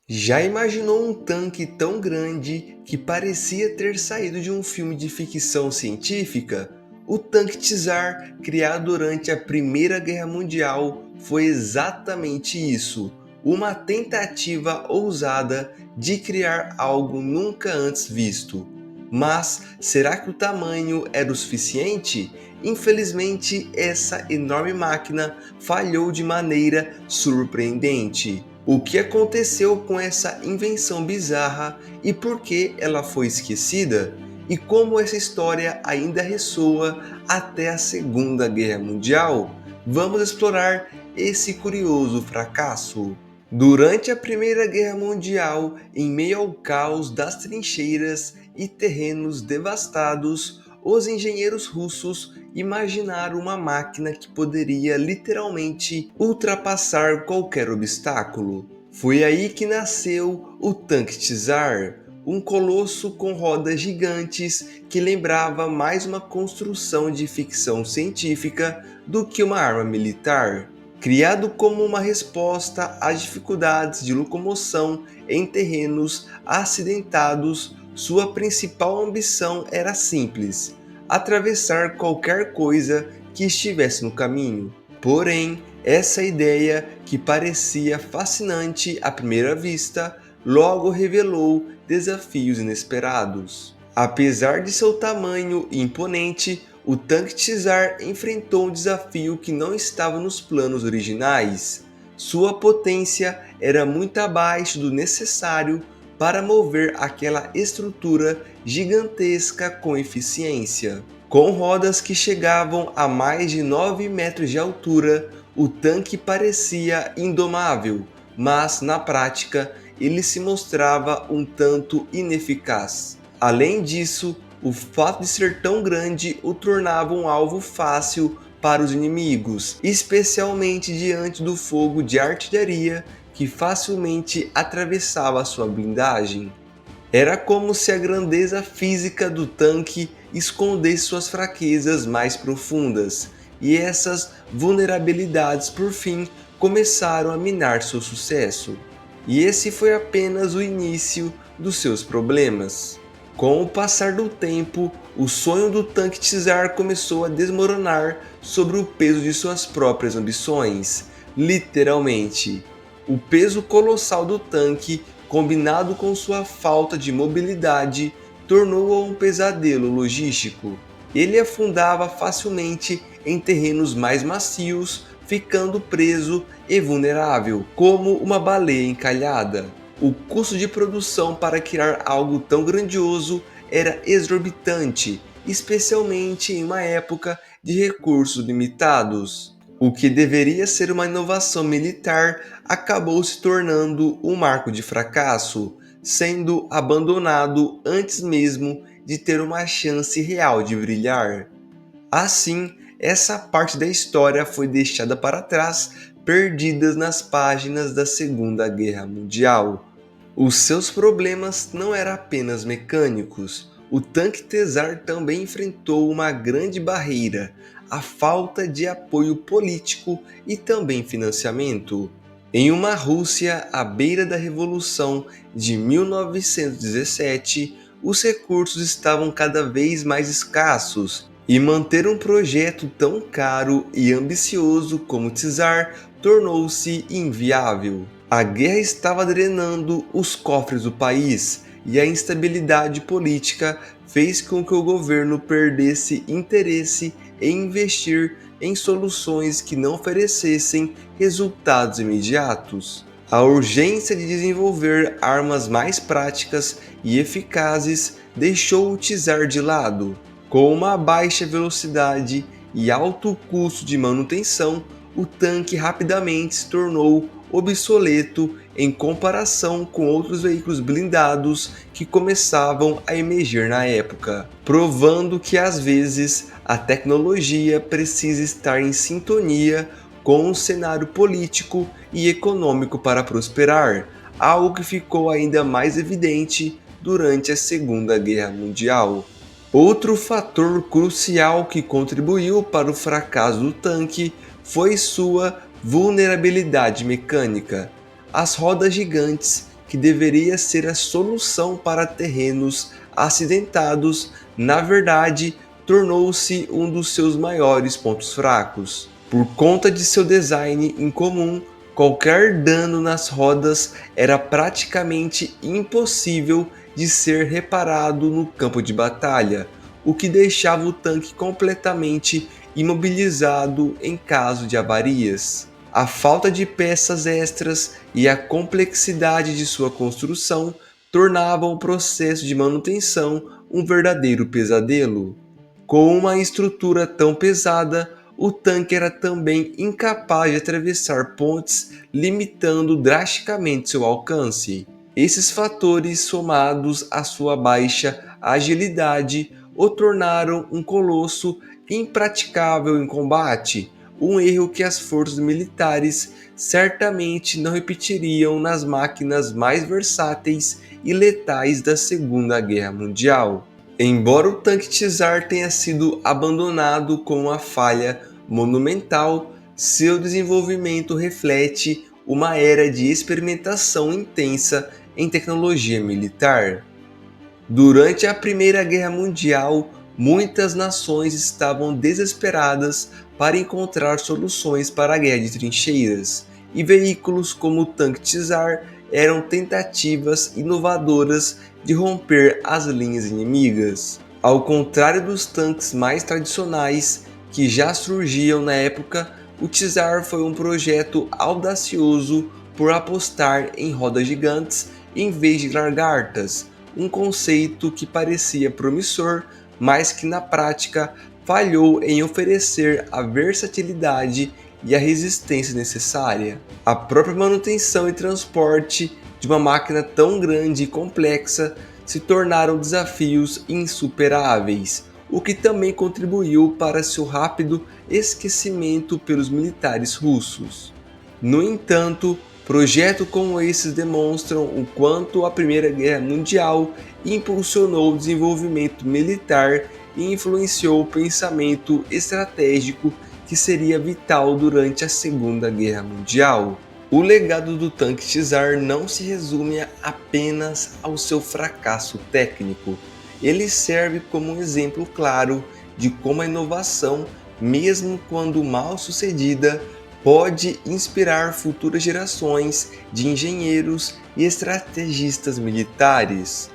Já imaginou um tanque tão grande que parecia ter saído de um filme de ficção científica? O tanque Tsar, criado durante a Primeira Guerra Mundial, foi exatamente isso, uma tentativa ousada de criar algo nunca antes visto. Mas será que o tamanho era o suficiente? Infelizmente, essa enorme máquina falhou de maneira surpreendente. O que aconteceu com essa invenção bizarra e por que ela foi esquecida? E como essa história ainda ressoa até a Segunda Guerra Mundial? Vamos explorar esse curioso fracasso. Durante a Primeira Guerra Mundial, em meio ao caos das trincheiras e terrenos devastados, os engenheiros russos imaginaram uma máquina que poderia literalmente ultrapassar qualquer obstáculo. Foi aí que nasceu o tanque Tsar, um colosso com rodas gigantes que lembrava mais uma construção de ficção científica do que uma arma militar. Criado como uma resposta às dificuldades de locomoção em terrenos acidentados, sua principal ambição era simples: atravessar qualquer coisa que estivesse no caminho. Porém, essa ideia, que parecia fascinante à primeira vista, logo revelou desafios inesperados. Apesar de seu tamanho imponente, o tanque Tsar enfrentou um desafio que não estava nos planos originais. Sua potência era muito abaixo do necessário para mover aquela estrutura gigantesca com eficiência. Com rodas que chegavam a mais de 9 metros de altura, o tanque parecia indomável, mas na prática ele se mostrava um tanto ineficaz. Além disso, o fato de ser tão grande o tornava um alvo fácil para os inimigos, especialmente diante do fogo de artilharia que facilmente atravessava sua blindagem. Era como se a grandeza física do tanque escondesse suas fraquezas mais profundas, e essas vulnerabilidades por fim começaram a minar seu sucesso. E esse foi apenas o início dos seus problemas. Com o passar do tempo, o sonho do tanque Tsar começou a desmoronar sobre o peso de suas próprias ambições. Literalmente, o peso colossal do tanque, combinado com sua falta de mobilidade, tornou-o um pesadelo logístico. Ele afundava facilmente em terrenos mais macios, ficando preso e vulnerável, como uma baleia encalhada. O custo de produção para criar algo tão grandioso era exorbitante, especialmente em uma época de recursos limitados. O que deveria ser uma inovação militar acabou se tornando um marco de fracasso, sendo abandonado antes mesmo de ter uma chance real de brilhar. Assim, essa parte da história foi deixada para trás, perdidas nas páginas da Segunda Guerra Mundial. Os seus problemas não eram apenas mecânicos. O tanque Tsar também enfrentou uma grande barreira: a falta de apoio político e também financiamento. Em uma Rússia à beira da Revolução de 1917, os recursos estavam cada vez mais escassos, e manter um projeto tão caro e ambicioso como o Tsar tornou-se inviável. A guerra estava drenando os cofres do país, e a instabilidade política fez com que o governo perdesse interesse em investir em soluções que não oferecessem resultados imediatos. A urgência de desenvolver armas mais práticas e eficazes deixou o Tsar de lado. Com uma baixa velocidade e alto custo de manutenção, o tanque rapidamente se tornou obsoleto em comparação com outros veículos blindados que começavam a emergir na época, provando que às vezes a tecnologia precisa estar em sintonia com o cenário político e econômico para prosperar, algo que ficou ainda mais evidente durante a Segunda Guerra Mundial. Outro fator crucial que contribuiu para o fracasso do tanque foi sua vulnerabilidade mecânica. As rodas gigantes que deveria ser a solução para terrenos acidentados, na verdade, tornou-se um dos seus maiores pontos fracos. Por conta de seu design incomum, qualquer dano nas rodas era praticamente impossível de ser reparado no campo de batalha, o que deixava o tanque completamente imobilizado em caso de avarias. A falta de peças extras e a complexidade de sua construção tornavam o processo de manutenção um verdadeiro pesadelo. Com uma estrutura tão pesada, o tanque era também incapaz de atravessar pontes, limitando drasticamente seu alcance. Esses fatores, somados à sua baixa agilidade, o tornaram um colosso impraticável em combate, um erro que as forças militares certamente não repetiriam nas máquinas mais versáteis e letais da Segunda Guerra Mundial. Embora o tanque Tsar tenha sido abandonado com uma falha monumental, seu desenvolvimento reflete uma era de experimentação intensa em tecnologia militar. Durante a Primeira Guerra Mundial, muitas nações estavam desesperadas para encontrar soluções para a guerra de trincheiras, e veículos como o tanque Tsar eram tentativas inovadoras de romper as linhas inimigas. Ao contrário dos tanques mais tradicionais que já surgiam na época, o Tsar foi um projeto audacioso por apostar em rodas gigantes em vez de lagartas, um conceito que parecia promissor, mas que na prática falhou em oferecer a versatilidade e a resistência necessária. A própria manutenção e transporte de uma máquina tão grande e complexa se tornaram desafios insuperáveis, o que também contribuiu para seu rápido esquecimento pelos militares russos. No entanto, projetos como esses demonstram o quanto a Primeira Guerra Mundial impulsionou o desenvolvimento militar e influenciou o pensamento estratégico que seria vital durante a Segunda Guerra Mundial. O legado do tanque Tsar não se resume apenas ao seu fracasso técnico. Ele serve como um exemplo claro de como a inovação, mesmo quando mal sucedida, pode inspirar futuras gerações de engenheiros e estrategistas militares.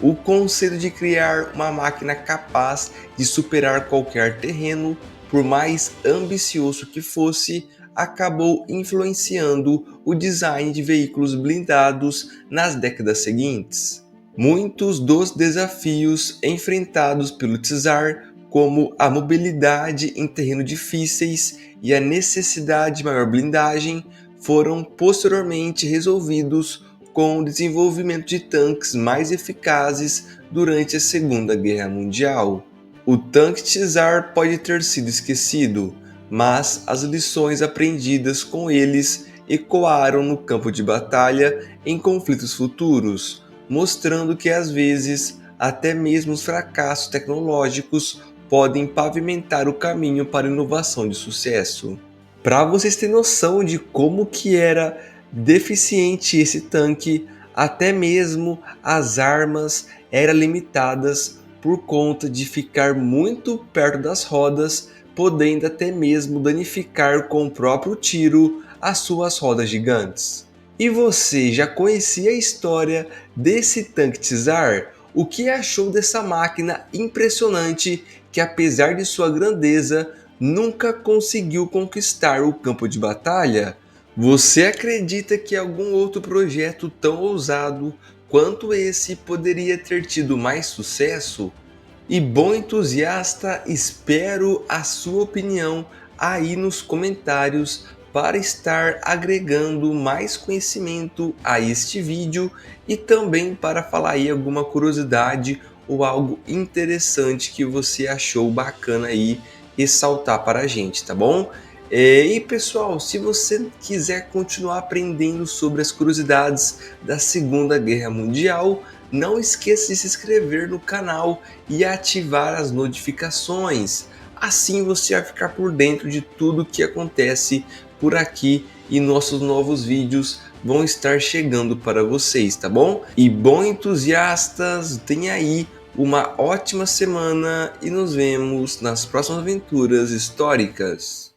O conceito de criar uma máquina capaz de superar qualquer terreno, por mais ambicioso que fosse, acabou influenciando o design de veículos blindados nas décadas seguintes. Muitos dos desafios enfrentados pelo Tsar, como a mobilidade em terrenos difíceis e a necessidade de maior blindagem, foram posteriormente resolvidos com o desenvolvimento de tanques mais eficazes durante a Segunda Guerra Mundial. O tanque Tsar pode ter sido esquecido, mas as lições aprendidas com eles ecoaram no campo de batalha em conflitos futuros, mostrando que às vezes até mesmo os fracassos tecnológicos podem pavimentar o caminho para a inovação de sucesso. Para vocês terem noção de como que era deficiente esse tanque, até mesmo as armas eram limitadas por conta de ficar muito perto das rodas, podendo até mesmo danificar com o próprio tiro as suas rodas gigantes. E você já conhecia a história desse tanque Tsar? O que achou dessa máquina impressionante que, apesar de sua grandeza, nunca conseguiu conquistar o campo de batalha? Você acredita que algum outro projeto tão ousado quanto esse poderia ter tido mais sucesso? E bom entusiasta, espero a sua opinião aí nos comentários para estar agregando mais conhecimento a este vídeo e também para falar aí alguma curiosidade ou algo interessante que você achou bacana aí ressaltar para a gente, tá bom? E pessoal, se você quiser continuar aprendendo sobre as curiosidades da Segunda Guerra Mundial, não esqueça de se inscrever no canal e ativar as notificações. Assim você vai ficar por dentro de tudo que acontece por aqui e nossos novos vídeos vão estar chegando para vocês, tá bom? E bom, entusiastas, tenha aí uma ótima semana e nos vemos nas próximas aventuras históricas.